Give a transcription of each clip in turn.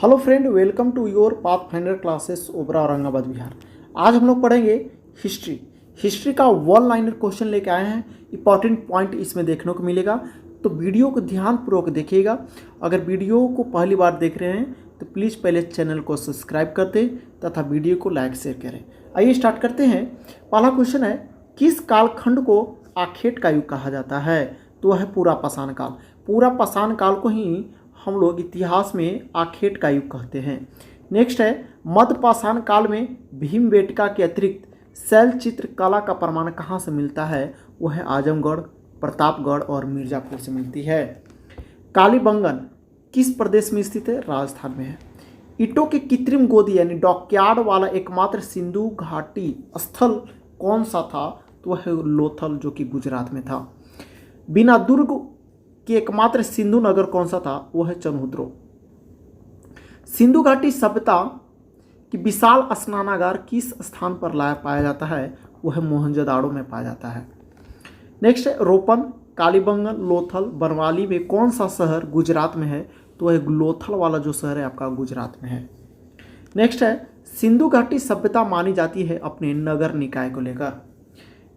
Hello friend, welcome to your Pathfinder classes Obra Aurangabad Bihar. आज हम लोग पढ़ेंगे हिस्ट्री का वन लाइनर क्वेश्चन लेके आए हैं। इंपॉर्टेंट पॉइंट इसमें देखने को मिलेगा, तो वीडियो को ध्यानपूर्वक देखिएगा। अगर वीडियो को पहली बार देख रहे हैं तो प्लीज़ पहले चैनल को सब्सक्राइब कर दें तथा वीडियो को लाइक शेयर करें। आइए स्टार्ट करते हैं। पहला क्वेश्चन है, किस कालखंड को आखेट का युग कहा जाता है? तो वह है पूरा पाषाण काल। पूरा पाषाण काल को ही हम लोग इतिहास में आखेट का युग कहते हैं। नेक्स्ट है, मध्य पाषाण काल में भीमबेटका के अतिरिक्त शैल चित्र कला का प्रमाण कहाँ से मिलता है? वह है आजमगढ़, प्रतापगढ़ और मिर्जापुर से मिलती है। कालीबंगन किस प्रदेश में स्थित है? राजस्थान में है। ईंटों की कृत्रिम गोदी यानी डॉकयार्ड वाला एकमात्र सिंधु घाटी स्थल कौन सा था? तो वह है लोथल, जो कि गुजरात में था। बिना दुर्ग कि एकमात्र सिंधु नगर कौन सा था? वह है चनहुद्रो। सिंधु घाटी सभ्यता की विशाल स्नानागार किस स्थान पर पाया जाता है? वह मोहनजोदाड़ो में पाया जाता है। नेक्स्ट है, रोपन, कालीबंगन, लोथल, बनवाली में कौन सा शहर गुजरात में है? तो वह लोथल वाला जो शहर है आपका गुजरात में है। नेक्स्ट है, सिंधु घाटी सभ्यता मानी जाती है अपने नगर निकाय को लेकर।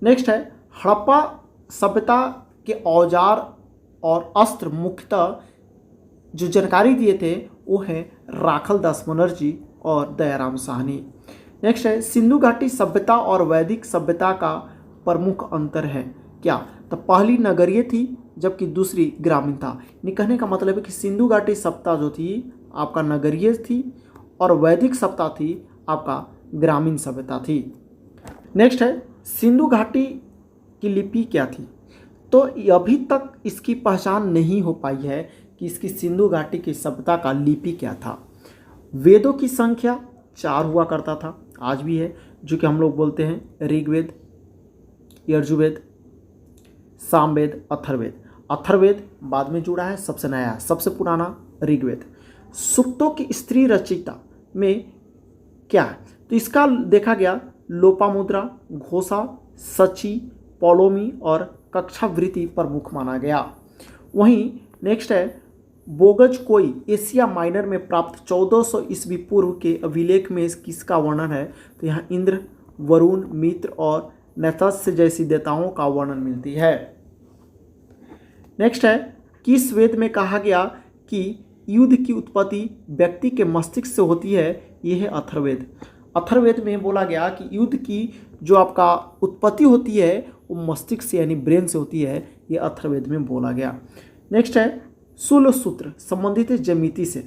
नेक्स्ट है, हड़प्पा सभ्यता के औजार और अस्त्र मुख्यतः जो जानकारी दिए थे वो है राखल दास बनर्जी और दयाराम साहनी। नेक्स्ट है, सिंधु घाटी सभ्यता और वैदिक सभ्यता का प्रमुख अंतर है क्या? तो पहली नगरीय थी जबकि दूसरी ग्रामीण था। ये कहने का मतलब है कि सिंधु घाटी सभ्यता जो थी आपका नगरीय थी और वैदिक सभ्यता थी आपका ग्रामीण सभ्यता थी। नेक्स्ट है, सिंधु घाटी की लिपि क्या थी? तो अभी तक इसकी पहचान नहीं हो पाई है कि इसकी सिंधु घाटी की सभ्यता का लिपि क्या था। वेदों की संख्या 4 हुआ करता था, आज भी है, जो कि हम लोग बोलते हैं ऋग्वेद, यजुर्वेद, सामवेद, अथर्ववेद। अथर्ववेद बाद में जुड़ा है, सबसे नया, सबसे पुराना ऋग्वेद। सूक्तों की स्त्री रचयिता में क्या है? तो इसका देखा गया लोपामुद्रा, घोषा, सची, पौलोमी और कक्षावृत्ति प्रमुख माना गया। वहीं नेक्स्ट है, बोगज कोई एशिया माइनर में प्राप्त 1400 ईस्वी पूर्व के अभिलेख में किसका वर्णन है? तो यहाँ इंद्र, वरुण, मित्र और नैतस्य जैसी देवताओं का वर्णन मिलती है। नेक्स्ट है, किस वेद में कहा गया कि युद्ध की उत्पत्ति व्यक्ति के मस्तिष्क से होती है? यह है अथर्ववेद। अथर्ववेद में बोला गया कि युद्ध की जो आपका उत्पत्ति होती है वो मस्तिष्क से यानी ब्रेन से होती है, ये अथर्ववेद में बोला गया। नेक्स्ट है, शूल सूत्र संबंधित है ज्यामिति से।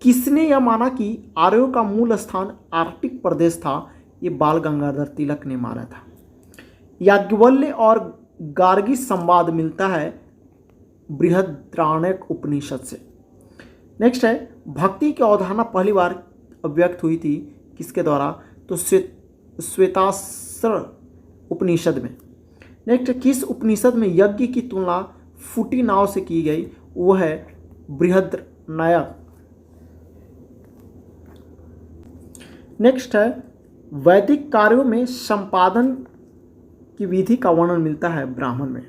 किसने यह माना कि आर्यों का मूल स्थान आर्कटिक प्रदेश था? ये बाल गंगाधर तिलक ने माना था। याज्ञवल्क्य और गार्गी संवाद मिलता है बृहदारण्यक उपनिषद से। नेक्स्ट है, भक्ति की अवधारणा पहली बार अभिव्यक्त हुई थी किसके द्वारा? तो श्वेताश्र उपनिषद में। नेक्स्ट, किस उपनिषद में यज्ञ की तुलना फूटी नाव से की गई? वो है बृहदारण्यक। नेक्स्ट है, वैदिक कार्यों में संपादन की विधि का वर्णन मिलता है ब्राह्मण में।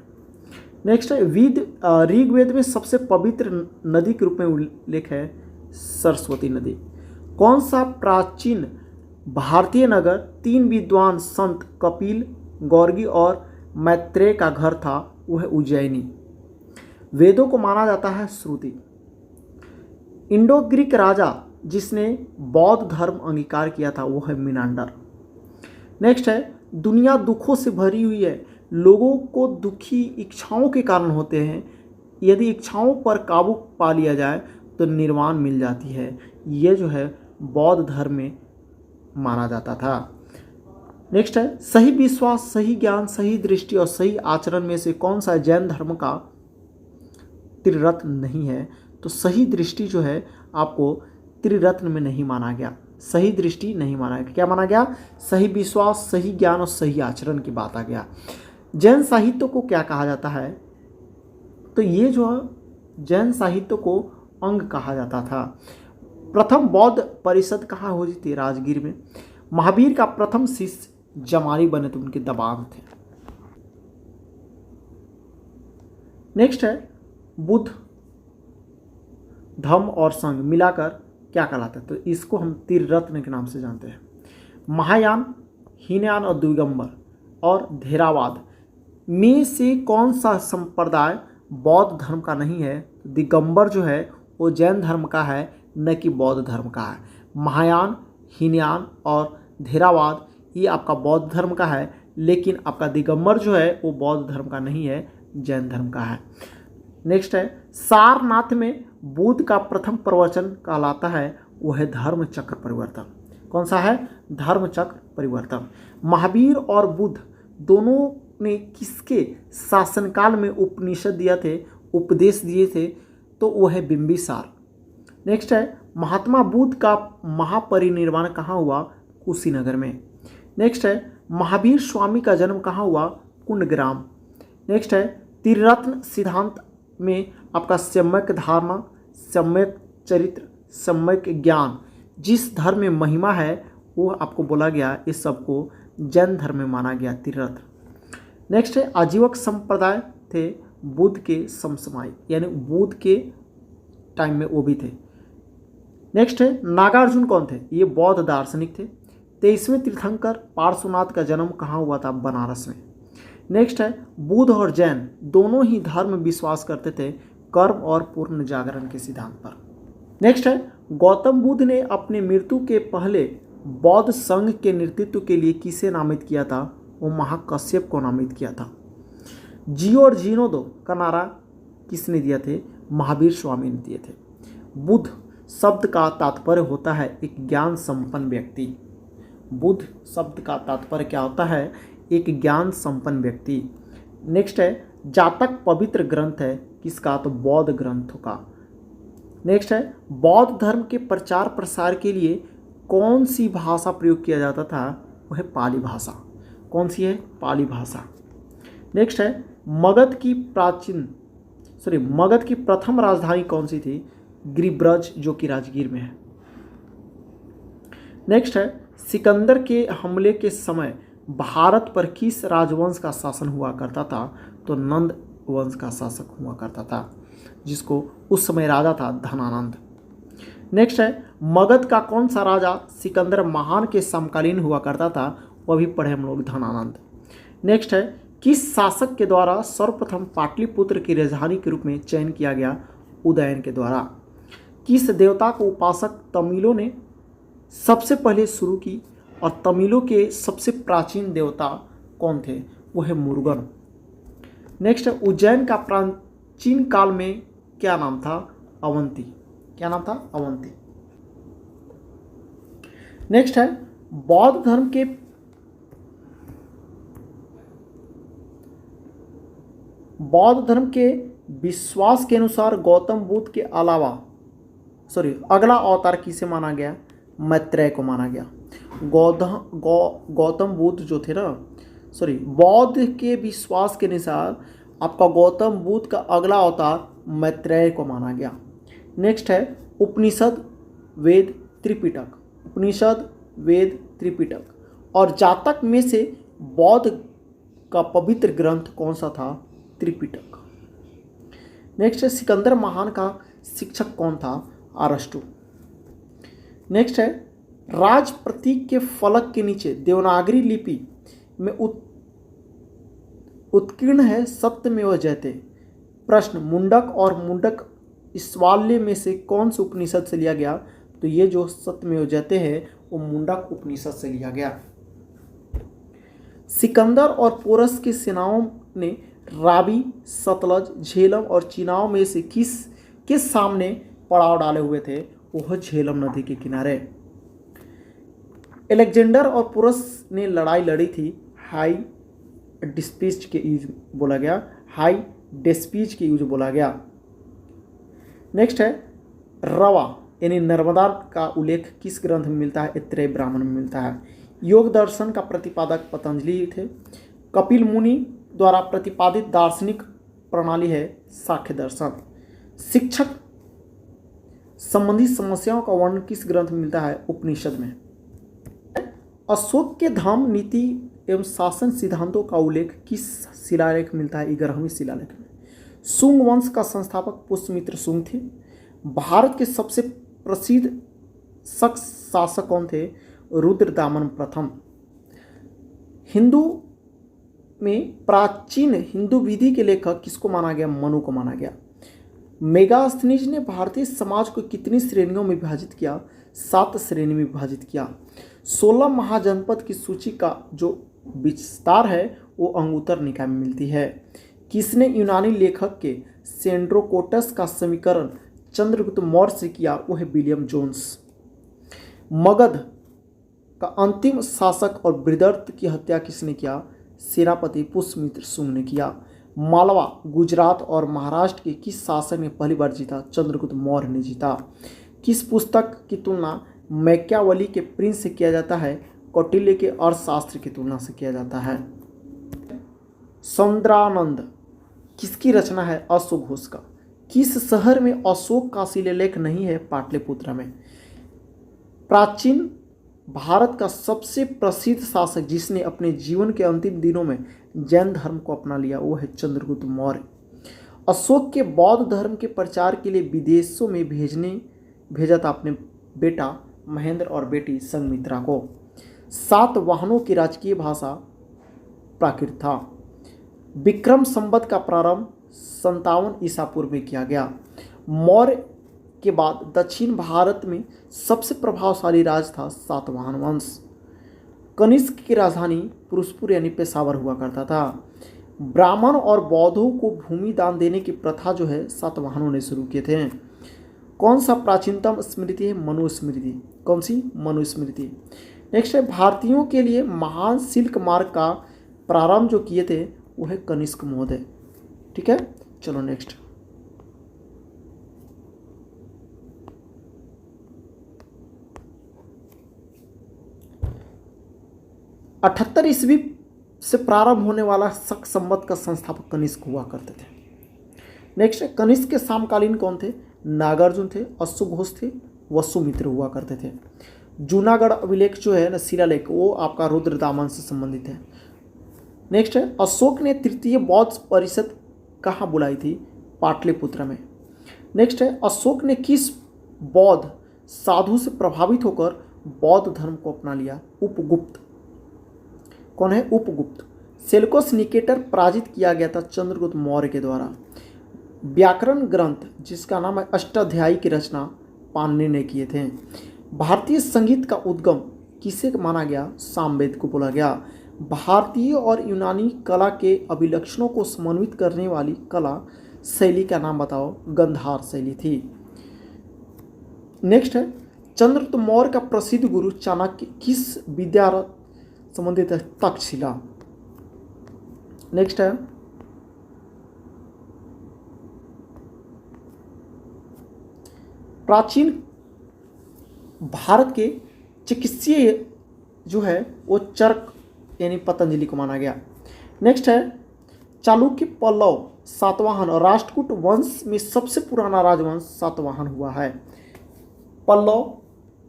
नेक्स्ट है, ऋग्वेद में सबसे पवित्र नदी के रूप में उल्लेख है सरस्वती नदी। कौन सा प्राचीन भारतीय नगर 3 विद्वान संत कपिल, गौर्गी और मैत्रेय का घर था? वह उज्जैनी। वेदों को माना जाता है श्रुति। इंडो ग्रीक राजा जिसने बौद्ध धर्म अंगीकार किया था वो है मिनांडर। नेक्स्ट है, दुनिया दुखों से भरी हुई है, लोगों को दुखी इच्छाओं के कारण होते हैं, यदि इच्छाओं पर काबू पा लिया जाए तो निर्वाण मिल जाती है। ये जो है बौद्ध धर्म में माना जाता था। नेक्स्ट है, सही विश्वास, सही ज्ञान, सही दृष्टि और सही आचरण में से कौन सा जैन धर्म का त्रिरत्न नहीं है? तो सही दृष्टि जो है आपको त्रिरत्न में नहीं माना गया, सही दृष्टि नहीं माना गया। क्या माना गया? सही विश्वास, सही ज्ञान और सही आचरण की बात आ गया। जैन साहित्य को क्या कहा जाता है? तो ये जो जैन साहित्य को अंग कहा जाता था। प्रथम बौद्ध परिषद कहाँ हुई थी? राजगीर में। महावीर का प्रथम शिष्य जमारी बने थे, उनके दबाव थे। नेक्स्ट है, बुद्ध धम्म और संघ मिलाकर क्या कहलाता है? तो इसको हम त्रिरत्न के नाम से जानते हैं। महायान, हीनयान और दिगंबर और थेरावाद में से कौन सा संप्रदाय बौद्ध धर्म का नहीं है? दिगंबर जो है वो जैन धर्म का है, न कि बौद्ध धर्म का है। महायान, हीनयान और थेरावाद ये आपका बौद्ध धर्म का है, लेकिन आपका दिगंबर जो है वो बौद्ध धर्म का नहीं है, जैन धर्म का है। नेक्स्ट है सारनाथ में बुद्ध का प्रथम प्रवचन कहलाता है, वो है धर्म चक्र परिवर्तन। कौन सा है? धर्म चक्र परिवर्तन। महावीर और बुद्ध दोनों ने किसके शासनकाल में उपदेश दिए थे? तो वो है बिंबिसार। नेक्स्ट है महात्मा बुद्ध का महापरिनिर्वाण कहाँ हुआ? कुशीनगर में। नेक्स्ट है महावीर स्वामी का जन्म कहाँ हुआ? कुंडग्राम। नेक्स्ट है त्रिरत्न सिद्धांत में आपका सम्यक धारणा, सम्यक चरित्र, सम्यक ज्ञान, जिस धर्म में महिमा है वो आपको बोला गया, इस सबको जैन धर्म में माना गया त्रिरत्न। नेक्स्ट है आजीवक संप्रदाय थे बुद्ध के समसामयिक, यानी बुद्ध के टाइम में वो भी थे। नेक्स्ट है नागार्जुन कौन थे? ये बौद्ध दार्शनिक थे। 23वें तीर्थंकर पार्श्वनाथ का जन्म कहाँ हुआ था? बनारस में। नेक्स्ट है बुद्ध और जैन दोनों ही धर्म विश्वास करते थे कर्म और पूर्ण जागरण के सिद्धांत पर। नेक्स्ट है गौतम बुद्ध ने अपने मृत्यु के पहले बौद्ध संघ के नेतृत्व के लिए किसे नामित किया था? वो महाकश्यप को नामित किया था। जियो और जीर्णोदो का नारा किसने दिया थे? महावीर स्वामी ने दिए थे। बुद्ध शब्द का तात्पर्य होता है एक ज्ञान संपन्न व्यक्ति। बुद्ध शब्द का तात्पर्य क्या होता है? एक ज्ञान संपन्न व्यक्ति। नेक्स्ट है जातक पवित्र ग्रंथ है किसका? तो बौद्ध ग्रंथों का। नेक्स्ट है बौद्ध धर्म के प्रचार प्रसार के लिए कौन सी भाषा प्रयोग किया जाता था? वो है पाली भाषा। कौन सी है? पाली भाषा। नेक्स्ट है मगध की प्रथम राजधानी कौन सी थी? गिरिब्रज, जो कि राजगीर में है। नेक्स्ट है सिकंदर के हमले के समय भारत पर किस राजवंश का शासन हुआ करता था? तो नंद वंश का शासक हुआ करता था, जिसको उस समय राजा था धनानंद। नेक्स्ट है मगध का कौन सा राजा सिकंदर महान के समकालीन हुआ करता था? वह भी पढ़े हम लोग, धनानंद। नेक्स्ट है किस शासक के द्वारा सर्वप्रथम पाटलिपुत्र की राजधानी के रूप में चयन किया गया? उदयन के द्वारा। किस देवता को उपासक तमिलों ने सबसे पहले शुरू की और तमिलों के सबसे प्राचीन देवता कौन थे? वो है मुरुगन। नेक्स्ट है उज्जैन का प्राचीन काल में क्या नाम था? अवंती। क्या नाम था? अवंती। नेक्स्ट है बौद्ध धर्म के विश्वास के अनुसार गौतम बुद्ध के अलावा अगला अवतार किसे माना गया? मैत्रेय को माना गया। गौतम बुद्ध जो थे ना, बौद्ध के विश्वास के अनुसार आपका गौतम बुद्ध का अगला अवतार मैत्रेय को माना गया। नेक्स्ट है उपनिषद, वेद, त्रिपिटक। उपनिषद, वेद, त्रिपिटक और जातक में से बौद्ध का पवित्र ग्रंथ कौन सा था? त्रिपिटक। नेक्स्ट है सिकंदर महान का शिक्षक कौन था? अरस्तु। नेक्स्ट है राज प्रतीक के फलक के नीचे देवनागरी लिपि में उत्कीर्ण है सत्यमेव जयते। प्रश्न मुंडक और मुंडक इस्वाल्य में से कौन से उपनिषद से लिया गया? तो ये जो सत्यमेव जयते है वो मुंडक उपनिषद से लिया गया। सिकंदर और पोरस की सेनाओं ने रावी, सतलज, झेलम और चिनाव में से किस सामने पड़ाव डाले हुए थे? वह झेलम नदी के किनारे। अलेक्जेंडर और पोरस ने लड़ाई लड़ी थी हाई डिस्पीच के यूज बोला गया, हाई डेस्पीच के यूज बोला गया। नेक्स्ट है रवा यानी नर्मदा का उल्लेख किस ग्रंथ में मिलता है? त्रय ब्राह्मण में मिलता है। योग दर्शन का प्रतिपादक पतंजलि थे। कपिल मुनि द्वारा प्रतिपादित दार्शनिक प्रणाली है सांख्य दर्शन। शिक्षक संबंधी समस्याओं का वर्णन किस ग्रंथ में मिलता है? उपनिषद में। अशोक के धर्म, नीति एवं शासन सिद्धांतों का उल्लेख किस शिलालेख मिलता है? 11वें शिलालेख में। शुंग वंश का संस्थापक पुष्यमित्र शुंग थे। भारत के सबसे प्रसिद्ध शासक कौन थे? रुद्रदामन प्रथम। हिंदू में प्राचीन हिंदू विधि के लेखक किसको माना गया? मनु को माना गया। मेगास्थनीज ने भारतीय समाज को कितनी श्रेणियों में विभाजित किया? 7 श्रेणी में विभाजित किया। 16 महाजनपद की सूची का जो विस्तार है वो अंगुत्तर निकाय में मिलती है। किसने यूनानी लेखक के सेंड्रोकोटस का समीकरण चंद्रगुप्त मौर्य से किया? वो है विलियम जोन्स। मगध का अंतिम शासक और बृहदर्थ की हत्या किसने किया? सेनापति पुष्यमित्र शुंग ने किया। मालवा, गुजरात और महाराष्ट्र के किस शासक ने पहली बार जीता? चंद्रगुप्त मौर्य ने जीता। किस पुस्तक की तुलना मैकियावेली के प्रिंस से किया जाता है? कौटिल्य के अर्थशास्त्र की तुलना से किया जाता है। सौंदरानंद किसकी रचना है? अशोक घोष का। किस शहर में अशोक का शिलालेख नहीं है? पाटलिपुत्र में। प्राचीन भारत का सबसे प्रसिद्ध शासक जिसने अपने जीवन के अंतिम दिनों में जैन धर्म को अपना लिया वो है चंद्रगुप्त मौर्य। अशोक के बौद्ध धर्म के प्रचार के लिए विदेशों में भेजा था अपने बेटा महेंद्र और बेटी संघमित्रा को। 7 वाहनों की राजकीय भाषा प्राकृत था। विक्रम संवत का प्रारंभ 57 ईसा पूर्व में किया गया। मौर्य के बाद दक्षिण भारत में सबसे प्रभावशाली राज था सातवाहन वंश। कनिष्क की राजधानी पुरुषपुर यानी पेशावर हुआ करता था। ब्राह्मण और बौद्धों को भूमि दान देने की प्रथा जो है सातवाहनों ने शुरू किए थे। कौन सा प्राचीनतम स्मृति है? मनुस्मृति। कौन सी? मनुस्मृति। नेक्स्ट है भारतीयों के लिए महान सिल्क मार्ग का प्रारंभ जो किए थे वो है कनिष्क महोदय। ठीक है, चलो नेक्स्ट। 78 ईस्वी से प्रारंभ होने वाला शक संवत का संस्थापक कनिष्क हुआ करते थे। नेक्स्ट है कनिष्क के समकालीन कौन थे? नागार्जुन थे, अशोक घोष थे, वसुमित्र हुआ करते थे। जूनागढ़ अभिलेख जो है ना शिलालेख वो आपका रुद्रदामन से संबंधित है। नेक्स्ट है अशोक ने तृतीय बौद्ध परिषद कहाँ बुलाई थी? पाटलिपुत्र में। नेक्स्ट है अशोक ने किस बौद्ध साधु से प्रभावित होकर बौद्ध धर्म को अपना लिया? उपगुप्त। कौन है? उपगुप्त। सेल्यूकस निकेटर पराजित किया गया था चंद्रगुप्त मौर्य के द्वारा। व्याकरण ग्रंथ जिसका नाम है अष्टाध्यायी की रचना पाणिनि ने किए थे। भारतीय संगीत का उद्गम किसे माना गया? सामवेद को बोला गया। भारतीय और यूनानी कला के अभिलक्षणों को समन्वित करने वाली कला शैली का नाम बताओ? गंधार शैली थी। नेक्स्ट है चंद्रगुप्त मौर्य का प्रसिद्ध गुरु चाणक्य किस विद्या संबंधित है? तक्षशिला। नेक्स्ट है प्राचीन भारत के चिकित्सीय जो है वो चरक यानी पतंजलि को माना गया। नेक्स्ट है चालुक्य, पल्लव, सातवाहन और राष्ट्रकूट वंश में सबसे पुराना राजवंश सातवाहन हुआ है। पल्लव,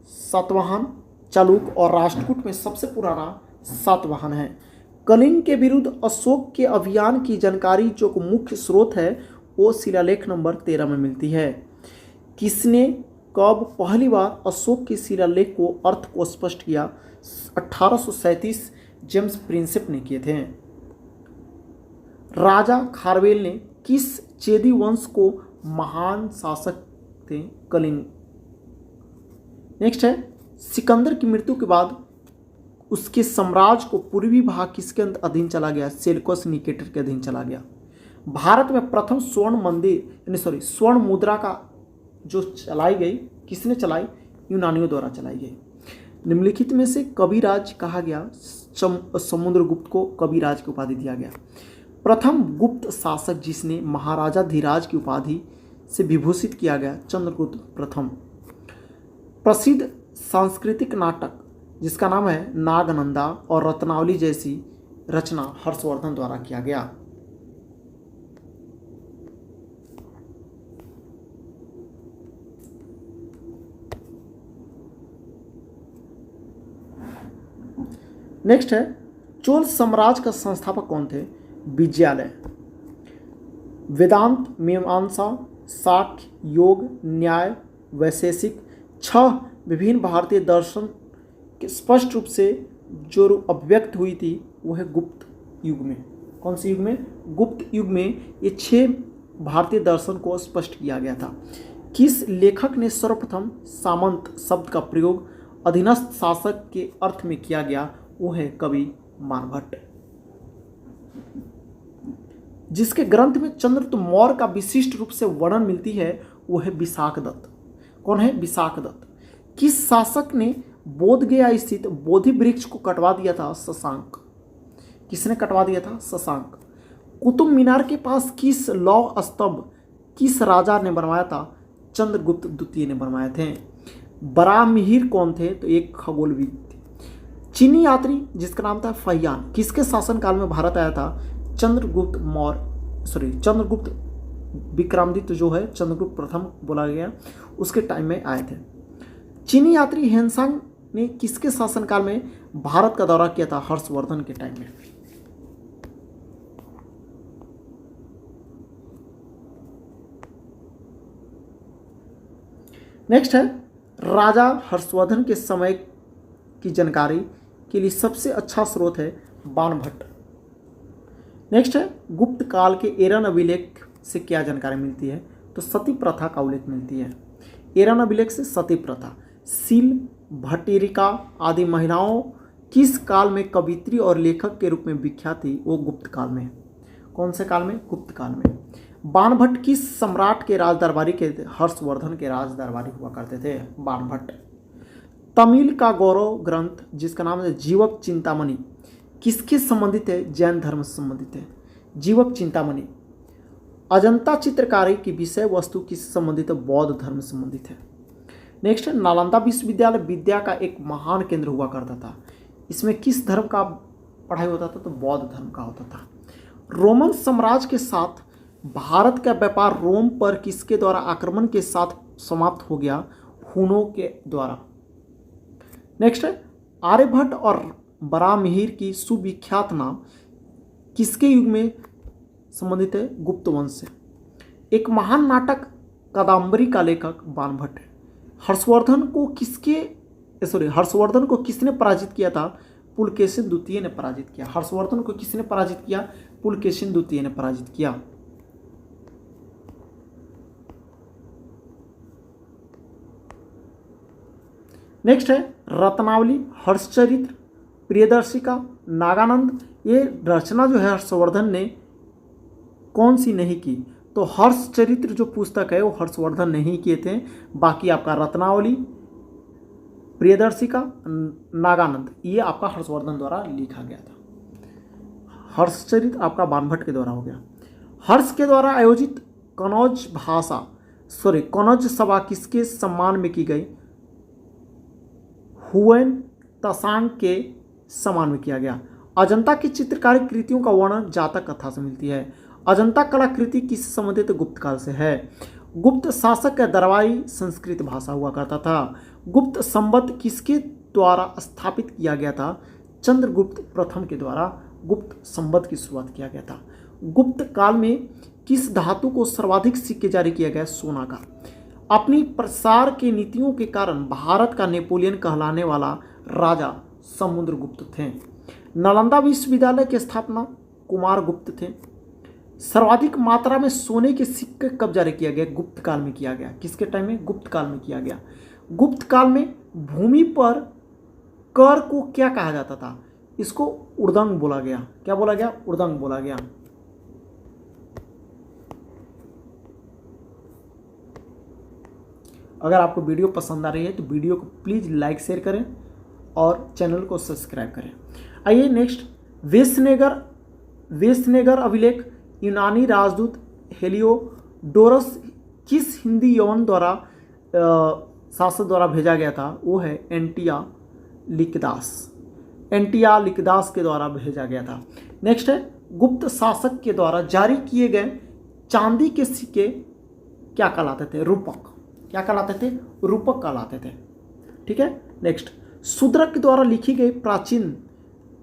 सातवाहन, चालुक्य और राष्ट्रकूट में सबसे पुराना सातवाहन है। कलिंग के विरुद्ध अशोक के अभियान की जानकारी जो मुख्य स्रोत है वो शिलालेख नंबर 13 में मिलती है। किसने कब पहली बार अशोक के शिलालेख को अर्थ को स्पष्ट किया? 1837 जेम्स प्रिंसेप ने किए थे। राजा खारवेल ने किस चेदी वंश को महान शासक थे? कलिंग। नेक्स्ट है सिकंदर की मृत्यु के बाद उसके साम्राज्य को पूर्वी भाग किसके अधीन चला गया? सेल्यूकस निकेटर के अधीन चला गया। भारत में प्रथम स्वर्ण मुद्रा का जो चलाई गई किसने चलाई? यूनानियों द्वारा चलाई गई। निम्नलिखित में से कविराज कहा गया? समुद्रगुप्त को कविराज की उपाधि दिया गया। प्रथम गुप्त शासक जिसने महाराजा धीराज की उपाधि से विभूषित किया गया? चंद्रगुप्त प्रथम। प्रसिद्ध सांस्कृतिक नाटक जिसका नाम है नागनंदा और रत्नावली जैसी रचना हर्षवर्धन द्वारा किया गया। नेक्स्ट है चोल साम्राज्य का संस्थापक कौन थे? विजयालय। वेदांत, मीमांसा, साक्य, योग, न्याय, वैशेषिक। 6 विभिन्न भारतीय दर्शन के स्पष्ट रूप से जो अभिव्यक्त हुई थी वो है गुप्त युग में। कौन से युग में? गुप्त युग में ये 6 भारतीय दर्शन को स्पष्ट किया गया था। किस लेखक ने सर्वप्रथम सामंत शब्द का प्रयोग अधीनस्थ शासक के अर्थ में किया गया? वो है कवि बाणभट्ट। जिसके ग्रंथ में चंद्रगुप्त मौर्य का विशिष्ट रूप से वर्णन मिलती है वो है विशाखदत्त। कौन है? विशाखदत्त। किस शासक ने बोधगया स्थित बोधि वृक्ष को कटवा दिया था? शशांक। किसने कटवा दिया था? शशांक। कुतुब मीनार के पास किस लौह स्तंभ किस राजा ने बनवाया था? चंद्रगुप्त द्वितीय ने बनवाए थे। बराहमिहिर कौन थे? तो एक खगोलविद थे। चीनी यात्री जिसका नाम था फहियान किसके शासनकाल में भारत आया था? चंद्रगुप्त विक्रमादित्य जो है चंद्रगुप्त प्रथम बोला गया उसके टाइम में आए थे। चीनी यात्री हेनसांग ने किसके शासनकाल में भारत का दौरा किया था? हर्षवर्धन के टाइम में। नेक्स्ट है राजा हर्षवर्धन के समय की जानकारी के लिए सबसे अच्छा स्रोत है बाणभट्ट। नेक्स्ट है गुप्त काल के एरन अभिलेख से क्या जानकारी मिलती है? तो सती प्रथा का उल्लेख मिलती है। एरन अभिलेख से सती प्रथा, सील, भट्टिरिका आदि महिलाओं किस काल में कवित्री और लेखक के रूप में विख्यात थी? वो गुप्त काल में। कौन से काल में? गुप्त काल में। बाणभट्ट किस सम्राट के राज दरबारी के थे? हर्षवर्धन के राज दरबारी हुआ करते थे बाणभट्ट। तमिल का गौरव ग्रंथ जिसका नाम है जीवक चिंतामणि किसके संबंधित है? जैन धर्म से संबंधित है। जीवक चिंतामणि। अजंता चित्रकारी की विषय वस्तु किससे संबंधित है? बौद्ध धर्म से संबंधित है। नेक्स्ट है नालंदा विश्वविद्यालय विद्या का एक महान केंद्र हुआ करता था। इसमें किस धर्म का पढ़ाई होता था? तो बौद्ध धर्म का होता था। रोमन साम्राज्य के साथ भारत का व्यापार रोम पर किसके द्वारा आक्रमण के साथ समाप्त हो गया? हुनों के द्वारा। नेक्स्ट है आर्यभट्ट और बराहमिहिर की सुविख्यात नाम किसके युग में संबंधित है? गुप्त वंश से। एक महान नाटक कादम्बरी का लेखक बाणभट्ट है। हर्षवर्धन को किसने पराजित किया था? पुलकेशिन द्वितीय ने पराजित किया। हर्षवर्धन को किसने पराजित किया? पुलकेशिन द्वितीय ने पराजित किया। नेक्स्ट है रत्नावली, हर्षचरित्र, प्रियदर्शिका, नागानंद। ये रचना जो है हर्षवर्धन ने कौन सी नहीं की? तो हर्षचरित्र जो पुस्तक है वो हर्षवर्धन ने ही किए थे। बाकी आपका रत्नावली, प्रियदर्शिका, नागानंद ये आपका हर्षवर्धन द्वारा लिखा गया था। हर्षचरित्र आपका बाणभट्ट के द्वारा हो गया। हर्ष के द्वारा आयोजित कनौज सभा किसके सम्मान में की गई? हुएन त्सांग के सम्मान में किया गया। अजंता की चित्रकारी कृतियों का वर्णन जातक कथा से मिलती है। अजंता कलाकृति किससे संबंधित? गुप्त काल से है। गुप्त शासक का दरबारी संस्कृत भाषा हुआ करता था। गुप्त संवत किसके द्वारा स्थापित किया गया था? चंद्रगुप्त प्रथम के द्वारा गुप्त संवत की शुरुआत किया गया था। गुप्त काल में किस धातु को सर्वाधिक सिक्के जारी किया गया? सोना का। अपनी प्रसार की नीतियों के कारण भारत का नेपोलियन कहलाने वाला राजा समुद्रगुप्त थे। नालंदा विश्वविद्यालय की स्थापना कुमारगुप्त थे। सर्वाधिक मात्रा में सोने के सिक्के कब जारी किया गया? गुप्त काल में किया गया। किसके टाइम में? गुप्त काल में किया गया। गुप्त काल में भूमि पर कर को क्या कहा जाता था? इसको उर्दंग बोला गया। क्या बोला गया? उर्दंग बोला गया। अगर आपको वीडियो पसंद आ रही है तो वीडियो को प्लीज़ लाइक शेयर करें और चैनल को सब्सक्राइब करें। आइए नेक्स्ट वेस्टनेगर अभिलेख यूनानी राजदूत हेलियोडोरस किस हिंदी यौन द्वारा शासक द्वारा भेजा गया था? वो है एंटिया लिकदास के द्वारा भेजा गया था। नेक्स्ट है गुप्त शासक के द्वारा जारी किए गए चांदी के सिक्के क्या कहलाते थे? रूपक। क्या कहलाते थे? रूपक कहलाते थे। ठीक है। नेक्स्ट शूद्रक के द्वारा लिखी गई प्राचीन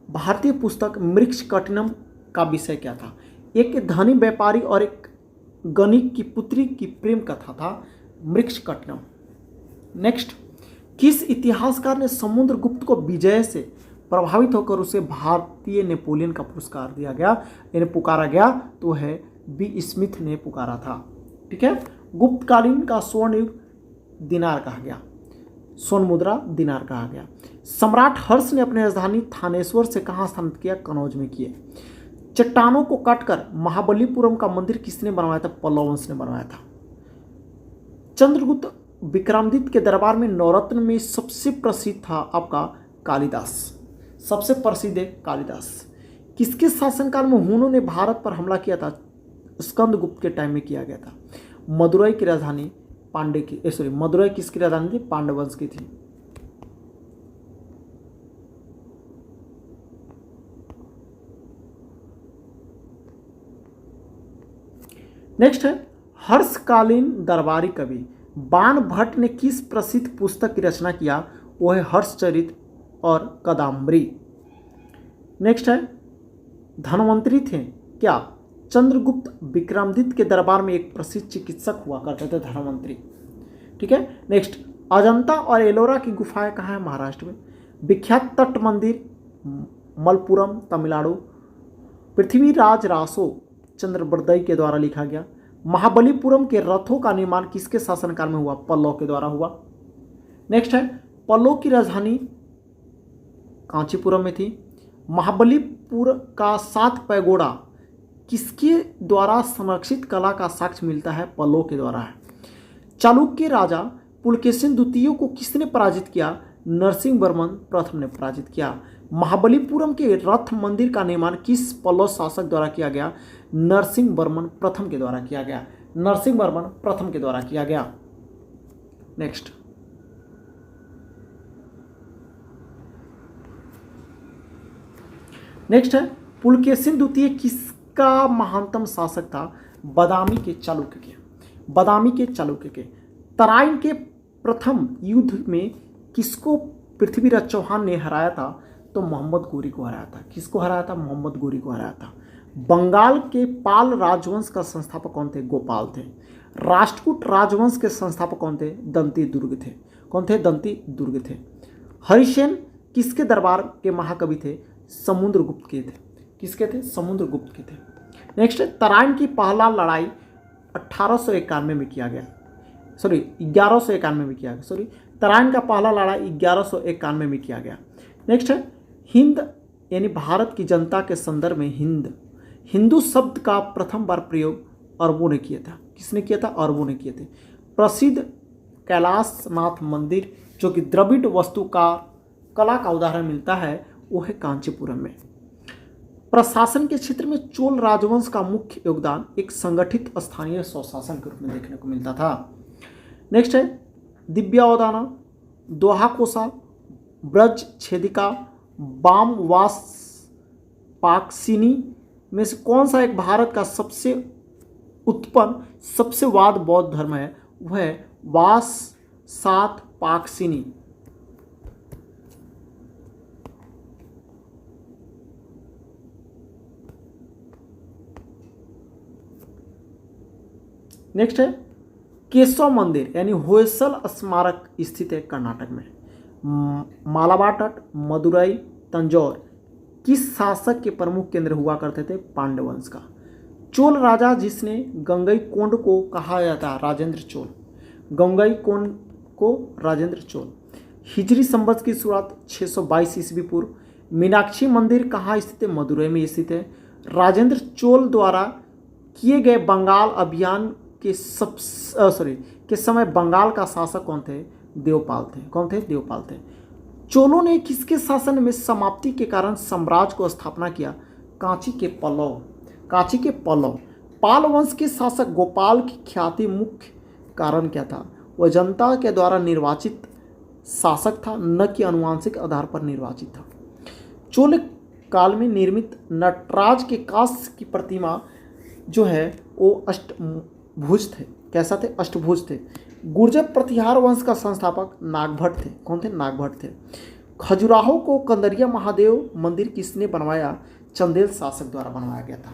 भारतीय पुस्तक मृक्षकटिनम का विषय क्या था? एक धनी व्यापारी और एक गणिक की पुत्री की प्रेम कथा था मृक्षकट्टम। नेक्स्ट, किस इतिहासकार ने समुद्रगुप्त को विजय से प्रभावित होकर उसे भारतीय नेपोलियन का पुरस्कार दिया गया, यानी पुकारा गया, तो है बी स्मिथ ने पुकारा था। ठीक है, गुप्तकालीन का स्वर्ण युग दिनार कहा गया, स्वर्ण मुद्रा दिनार कहा गया। सम्राट हर्ष ने अपनी राजधानी थानेश्वर से कहाँ स्थानांतरित किया, कनौज में किए। चट्टानों को काटकर महाबलीपुरम का मंदिर किसने बनवाया था, पल्लव वंश ने बनवाया था। चंद्रगुप्त विक्रमादित्य के दरबार में नवरत्न में सबसे प्रसिद्ध था आपका कालिदास, सबसे प्रसिद्ध है कालिदास। किसके शासनकाल में हुनों ने भारत पर हमला किया था, स्कंदगुप्त के टाइम में किया गया था। मदुरई की राजधानी मदुरई किसकी राजधानी थी, पांडव वंश की थी। नेक्स्ट है, हर्षकालीन दरबारी कवि बाण भट्ट ने किस प्रसिद्ध पुस्तक की रचना किया, वो है हर्षचरित और कदम्बरी। नेक्स्ट है, धनवंतरी थे क्या, चंद्रगुप्त विक्रमादित्य के दरबार में एक प्रसिद्ध चिकित्सक हुआ करते थे धनवंतरी। ठीक है, नेक्स्ट, अजंता और एलोरा की गुफाएं कहाँ है, महाराष्ट्र में। विख्यात तट मंदिर मलपुरम तमिलनाडु। पृथ्वीराज रासो चंद्रबरदई के द्वारा लिखा गया। महाबलीपुरम के रथों का निर्माण किसके शासनकाल में हुआ, पल्लव के द्वारा हुआ। नेक्स्ट है, पल्लव की राजधानी कांचीपुरम में थी। महाबलीपुर का 7 पैगोडा किसके द्वारा संरक्षित कला का साक्ष्य मिलता है, पल्लव के द्वारा है। चालुक्य राजा पुलकेशिन द्वितीय को किसने पराजित किया, नरसिंह वर्मन प्रथम ने पराजित किया। महाबलीपुरम के रथ मंदिर का निर्माण किस पल्लव शासक द्वारा किया गया, नरसिंह वर्मन प्रथम के द्वारा किया गया, नरसिंह वर्मन प्रथम के द्वारा किया गया। नेक्स्ट, है पुलकेशिन द्वितीय किसका महानतम शासक था, बादामी के चालुक्य के। तराइन के प्रथम युद्ध में किसको पृथ्वीराज चौहान ने हराया था, तो मोहम्मद गोरी को हराया था। किसको हराया था, मोहम्मद गोरी को हराया था। बंगाल के पाल राजवंश का संस्थापक कौन थे, गोपाल थे। राष्ट्रकूट राजवंश के संस्थापक कौन थे, दंती दुर्ग थे। कौन थे, दंती दुर्ग थे। हरिसेन किसके दरबार के महाकवि थे, समुद्रगुप्त के थे। किसके थे, समुद्रगुप्त के थे। नेक्स्ट, तराइन की पहला लड़ाई 1191 में किया गया। तराइन का पहला लड़ाई 1191 में किया गया। नेक्स्ट है, हिंद यानी भारत की जनता के संदर्भ में हिंदू शब्द का प्रथम बार प्रयोग अरबों ने किया था। किसने किया था, अरबों ने किए थे। प्रसिद्ध कैलाशनाथ मंदिर जो कि द्रविड़ वास्तुकार कला का उदाहरण मिलता है, वो है कांचीपुरम में। प्रशासन के क्षेत्र में चोल राजवंश का मुख्य योगदान एक संगठित स्थानीय स्वशासन के रूप में देखने को मिलता था। नेक्स्ट है, दिव्यावदाना, दोहाकोसा, ब्रज छेदिका, बामवास पाकसिनी में से कौन सा एक भारत का सबसे वाद बौद्ध धर्म है, वह है वास सात पाकसिनी। नेक्स्ट है, केशव मंदिर यानी होयसल स्मारक स्थित है कर्नाटक में। मालाबार तट, मदुरई, तंजौर किस शासक के प्रमुख केंद्र हुआ करते थे, पांडव वंश का। चोल राजा जिसने गंगईकोंड को कहा जाता राजेंद्र चोल, गंगईकोंड को राजेंद्र चोल। हिजरी संवत की शुरुआत 622 ईस्वी पूर्व। मीनाक्षी मंदिर कहाँ स्थित है, मदुरई में स्थित है। राजेंद्र चोल द्वारा किए गए बंगाल अभियान के समय बंगाल का शासक कौन थे, देवपाल थे। कौन थे, देवपाल थे। चोलों ने किसके शासन में समाप्ति के कारण साम्राज्य को स्थापना किया, कांची के पल्लव। पाल वंश के शासक गोपाल की ख्याति मुख्य कारण क्या था, वह जनता के द्वारा निर्वाचित शासक था, न कि आनुवंशिक आधार पर निर्वाचित था। चोल काल में निर्मित नटराज के कांस्य की प्रतिमा जो है वो अष्टभुज थे। कैसा थे, अष्टभुज थे। गुर्जर प्रतिहार वंश का संस्थापक नागभट्ट थे। कौन थे, नागभट्ट थे। खजुराहो को कंदरिया महादेव मंदिर किसने बनवाया, चंदेल शासक द्वारा बनवाया गया था।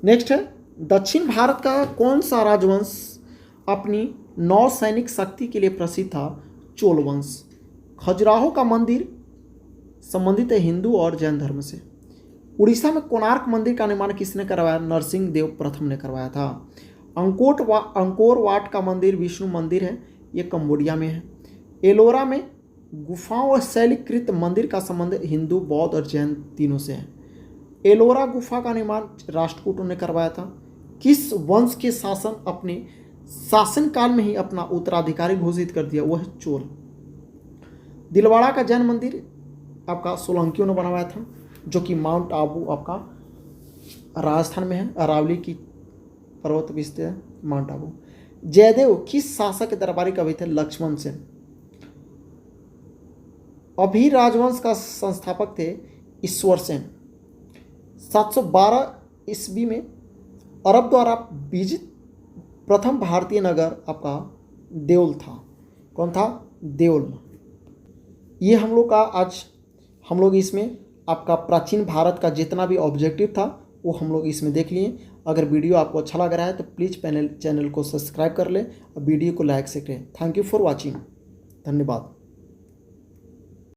नेक्स्ट है, दक्षिण भारत का कौन सा राजवंश अपनी नौसैनिक शक्ति के लिए प्रसिद्ध था? चोल वंश। खजुराहो का मंदिर संबंधित है हिंदू और जैन धर्म से। उड़ीसा में कोणार्क मंदिर का निर्माण किसने करवाया? नरसिंह देव प्रथम ने करवाया था। अंकोर वाट का मंदिर विष्णु मंदिर है, ये कंबोडिया में है। एलोरा में गुफाओं और शैलीकृत मंदिर का संबंध हिंदू, बौद्ध और जैन तीनों से है। एलोरा गुफा का निर्माण राष्ट्रकूटों ने करवाया था। किस वंश के शासन अपने शासनकाल में ही अपना उत्तराधिकारी घोषित कर दिया? वह है चोल। दिलवाड़ा का जैन मंदिर आपका सोलंकियों ने बनवाया था, जो कि माउंट आबू आपका राजस्थान में है। अरावली की पर्वत भी स्थित है माउंट आबू। जयदेव किस शासक के दरबारी कवि थे? लक्ष्मण सेन। अभी राजवंश का संस्थापक थे ईश्वर सेन। 712 ईस्वी में अरब द्वारा विजित प्रथम भारतीय नगर आपका देवल था। कौन था? देवल। ये हम लोग का आज हम लोग इसमें आपका प्राचीन भारत का जितना भी ऑब्जेक्टिव था वो हम लोग इसमें देख लिए। अगर वीडियो आपको अच्छा लग रहा है तो प्लीज़ चैनल को सब्सक्राइब कर ले और वीडियो को लाइक से करें। Thank you for watching. धन्यवाद।